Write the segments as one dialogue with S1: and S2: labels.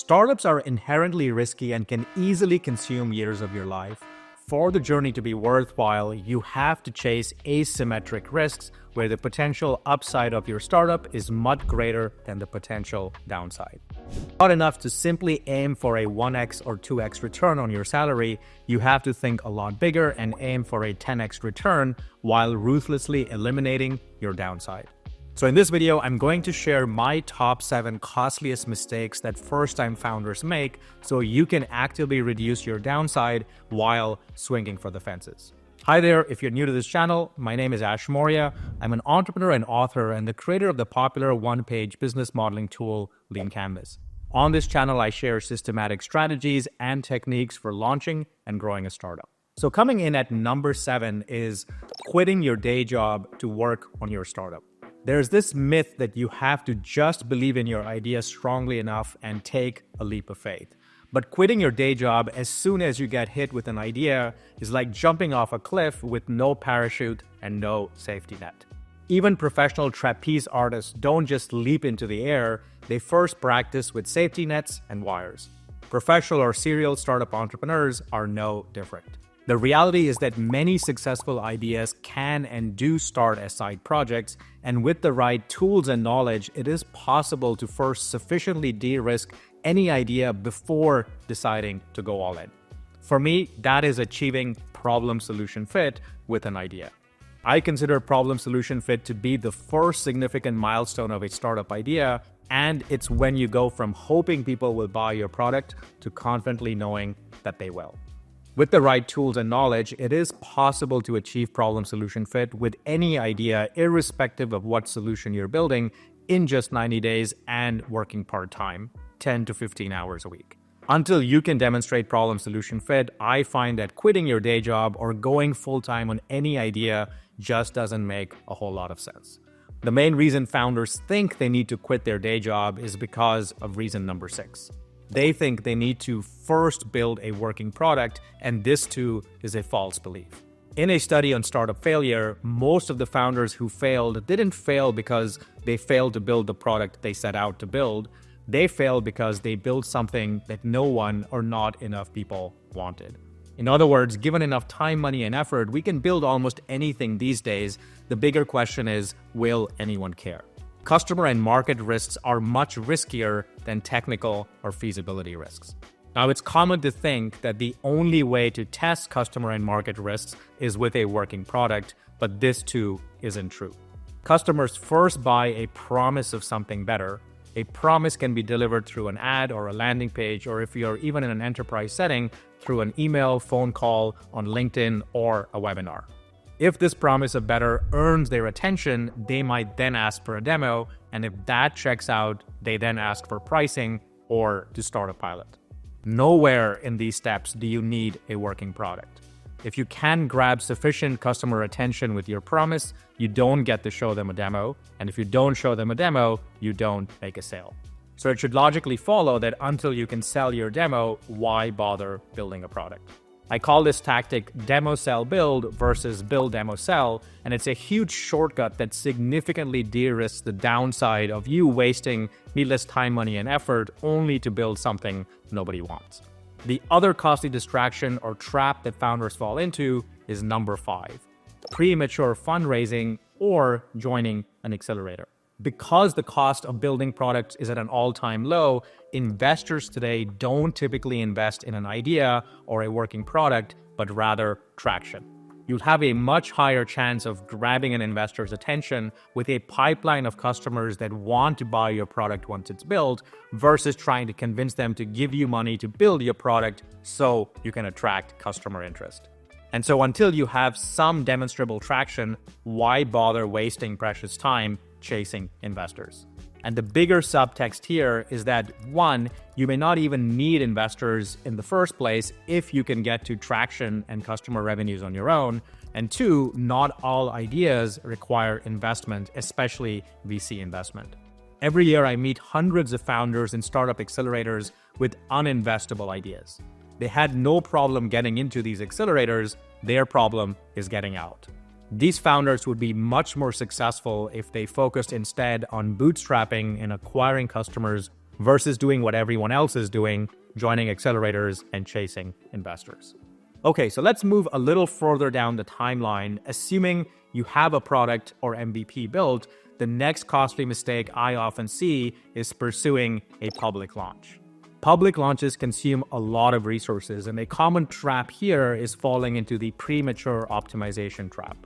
S1: Startups are inherently risky and can easily consume years of your life. For the journey to be worthwhile, you have to chase asymmetric risks where the potential upside of your startup is much greater than the potential downside. Not enough to simply aim for a 1x or 2x return on your salary, you have to think a lot bigger and aim for a 10x return while ruthlessly eliminating your downside. So in this video, I'm going to share my top 7 costliest mistakes that first-time founders make so you can actively reduce your downside while swinging for the fences. Hi there, if you're new to this channel, my name is Ash Maurya. I'm an entrepreneur and author and the creator of the popular one-page business modeling tool, Lean Canvas. On this channel, I share systematic strategies and techniques for launching and growing a startup. So coming in at number 7 is quitting your day job to work on your startup. There's this myth that you have to just believe in your idea strongly enough and take a leap of faith. But quitting your day job as soon as you get hit with an idea is like jumping off a cliff with no parachute and no safety net. Even professional trapeze artists don't just leap into the air, they first practice with safety nets and wires. Professional or serial startup entrepreneurs are no different. The reality is that many successful ideas can and do start as side projects, and with the right tools and knowledge, it is possible to first sufficiently de-risk any idea before deciding to go all in. For me, that is achieving problem-solution fit with an idea. I consider problem-solution fit to be the first significant milestone of a startup idea, and it's when you go from hoping people will buy your product to confidently knowing that they will. With the right tools and knowledge, it is possible to achieve problem-solution fit with any idea, irrespective of what solution you're building, in just 90 days and working part-time, 10 to 15 hours a week. Until you can demonstrate problem-solution fit, I find that quitting your day job or going full-time on any idea just doesn't make a whole lot of sense. The main reason founders think they need to quit their day job is because of reason number 6. They think they need to first build a working product, and this too is a false belief. In a study on startup failure, most of the founders who failed didn't fail because they failed to build the product they set out to build. They failed because they built something that no one or not enough people wanted. In other words, given enough time, money, and effort, we can build almost anything these days. The bigger question is, will anyone care? Customer and market risks are much riskier than technical or feasibility risks. Now, it's common to think that the only way to test customer and market risks is with a working product, but this too isn't true. Customers first buy a promise of something better. A promise can be delivered through an ad or a landing page, or if you're even in an enterprise setting, through an email, phone call, on LinkedIn, or a webinar. If this promise of better earns their attention, they might then ask for a demo, and if that checks out, they then ask for pricing or to start a pilot. Nowhere in these steps do you need a working product. If you can grab sufficient customer attention with your promise, you don't get to show them a demo, and if you don't show them a demo, you don't make a sale. So it should logically follow that until you can sell your demo, why bother building a product? I call this tactic demo sell build versus build demo sell, and it's a huge shortcut that significantly de-risks the downside of you wasting needless time, money, and effort only to build something nobody wants. The other costly distraction or trap that founders fall into is number 5, premature fundraising or joining an accelerator. Because the cost of building products is at an all-time low, investors today don't typically invest in an idea or a working product, but rather traction. You'll have a much higher chance of grabbing an investor's attention with a pipeline of customers that want to buy your product once it's built versus trying to convince them to give you money to build your product so you can attract customer interest. And so until you have some demonstrable traction, why bother wasting precious time chasing investors? And the bigger subtext here is that 1, you may not even need investors in the first place if you can get to traction and customer revenues on your own. And 2, not all ideas require investment, especially VC investment. Every year I meet hundreds of founders in startup accelerators with uninvestable ideas. They had no problem getting into these accelerators, their problem is getting out. These founders would be much more successful if they focused instead on bootstrapping and acquiring customers versus doing what everyone else is doing, joining accelerators and chasing investors. Okay, so let's move a little further down the timeline. Assuming you have a product or MVP built, the next costly mistake I often see is pursuing a public launch. Public launches consume a lot of resources, and a common trap here is falling into the premature optimization trap.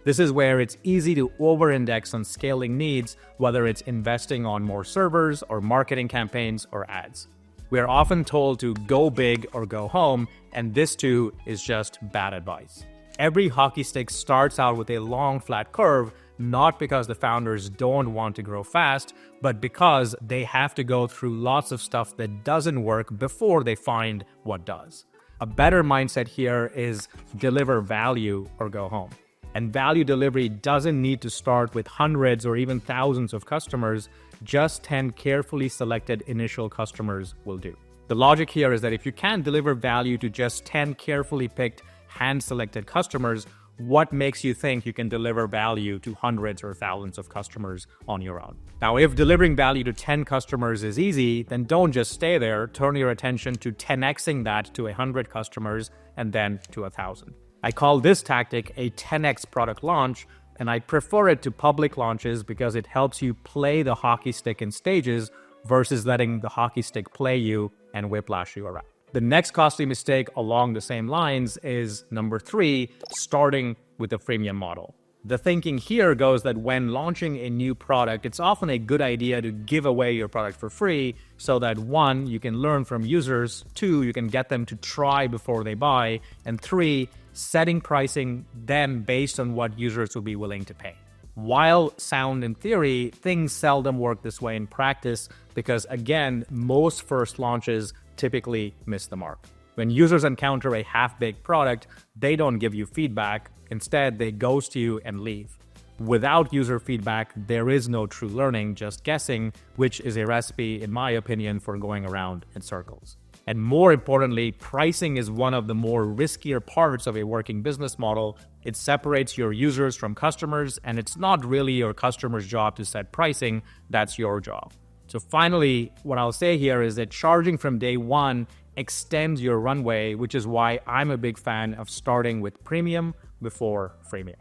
S1: This is where it's easy to over-index on scaling needs, whether it's investing on more servers or marketing campaigns or ads. We are often told to go big or go home, and this too is just bad advice. Every hockey stick starts out with a long, flat curve, not because the founders don't want to grow fast, but because they have to go through lots of stuff that doesn't work before they find what does. A better mindset here is deliver value or go home. And value delivery doesn't need to start with hundreds or even thousands of customers. Just 10 carefully selected initial customers will do. The logic here is that if you can't deliver value to just 10 carefully picked, hand-selected customers, what makes you think you can deliver value to hundreds or thousands of customers on your own? Now, if delivering value to 10 customers is easy, then don't just stay there. Turn your attention to 10xing that to 100 customers and then to 1,000. I call this tactic a 10x product launch, and I prefer it to public launches because it helps you play the hockey stick in stages versus letting the hockey stick play you and whiplash you around. The next costly mistake along the same lines is number 3, starting with a freemium model. The thinking here goes that when launching a new product, it's often a good idea to give away your product for free so that 1, you can learn from users, 2, you can get them to try before they buy, and 3, setting pricing then based on what users will be willing to pay. While sound in theory, things seldom work this way in practice because, again, most first launches typically miss the mark. When users encounter a half-baked product, they don't give you feedback. Instead, they ghost you and leave. Without user feedback, there is no true learning, just guessing, which is a recipe, in my opinion, for going around in circles. And more importantly, pricing is one of the more riskier parts of a working business model. It separates your users from customers, and it's not really your customer's job to set pricing, that's your job. So finally, what I'll say here is that charging from day one extends your runway, which is why I'm a big fan of starting with premium before freemium.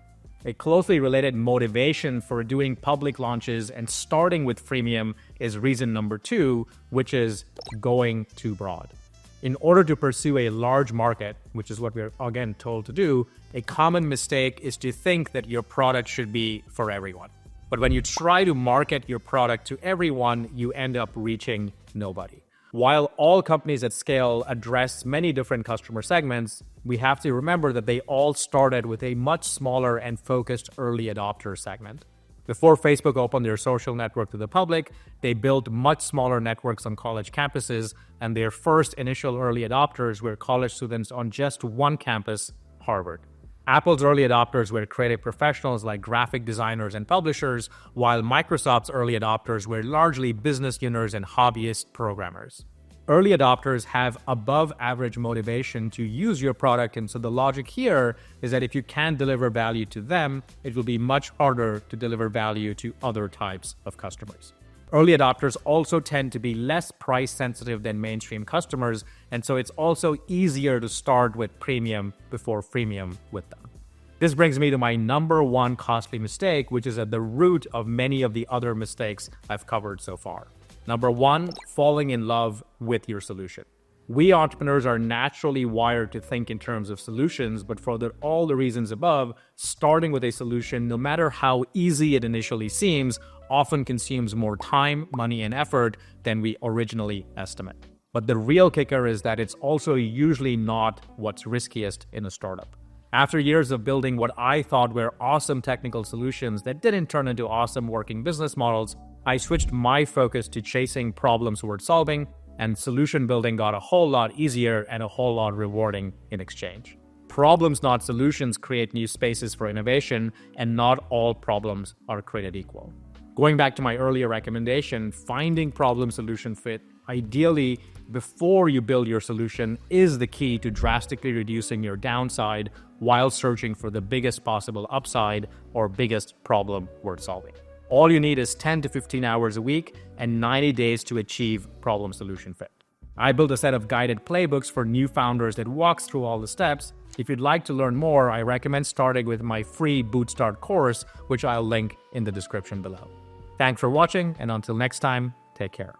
S1: A closely related motivation for doing public launches and starting with freemium is reason number 2, which is going too broad. In order to pursue a large market, which is what we're again told to do, a common mistake is to think that your product should be for everyone. But when you try to market your product to everyone, you end up reaching nobody. While all companies at scale address many different customer segments, we have to remember that they all started with a much smaller and focused early adopter segment. Before Facebook opened their social network to the public, they built much smaller networks on college campuses, and their first initial early adopters were college students on just one campus, Harvard. Apple's early adopters were creative professionals like graphic designers and publishers, while Microsoft's early adopters were largely business owners and hobbyist programmers. Early adopters have above average motivation to use your product, and so the logic here is that if you can't deliver value to them, it will be much harder to deliver value to other types of customers. Early adopters also tend to be less price sensitive than mainstream customers, and so it's also easier to start with premium before freemium with them. This brings me to my number 1 costly mistake, which is at the root of many of the other mistakes I've covered so far. Number 1, falling in love with your solution. We entrepreneurs are naturally wired to think in terms of solutions, but for all the reasons above, starting with a solution, no matter how easy it initially seems, often consumes more time, money, and effort than we originally estimate. But the real kicker is that it's also usually not what's riskiest in a startup. After years of building what I thought were awesome technical solutions that didn't turn into awesome working business models, I switched my focus to chasing problems worth solving, and solution building got a whole lot easier and a whole lot rewarding in exchange. Problems, not solutions, create new spaces for innovation, and not all problems are created equal. Going back to my earlier recommendation, finding problem-solution fit, ideally before you build your solution, is the key to drastically reducing your downside while searching for the biggest possible upside or biggest problem worth solving. All you need is 10 to 15 hours a week and 90 days to achieve problem solution fit. I built a set of guided playbooks for new founders that walks through all the steps. If you'd like to learn more, I recommend starting with my free Bootstart course, which I'll link in the description below. Thanks for watching, and until next time, take care.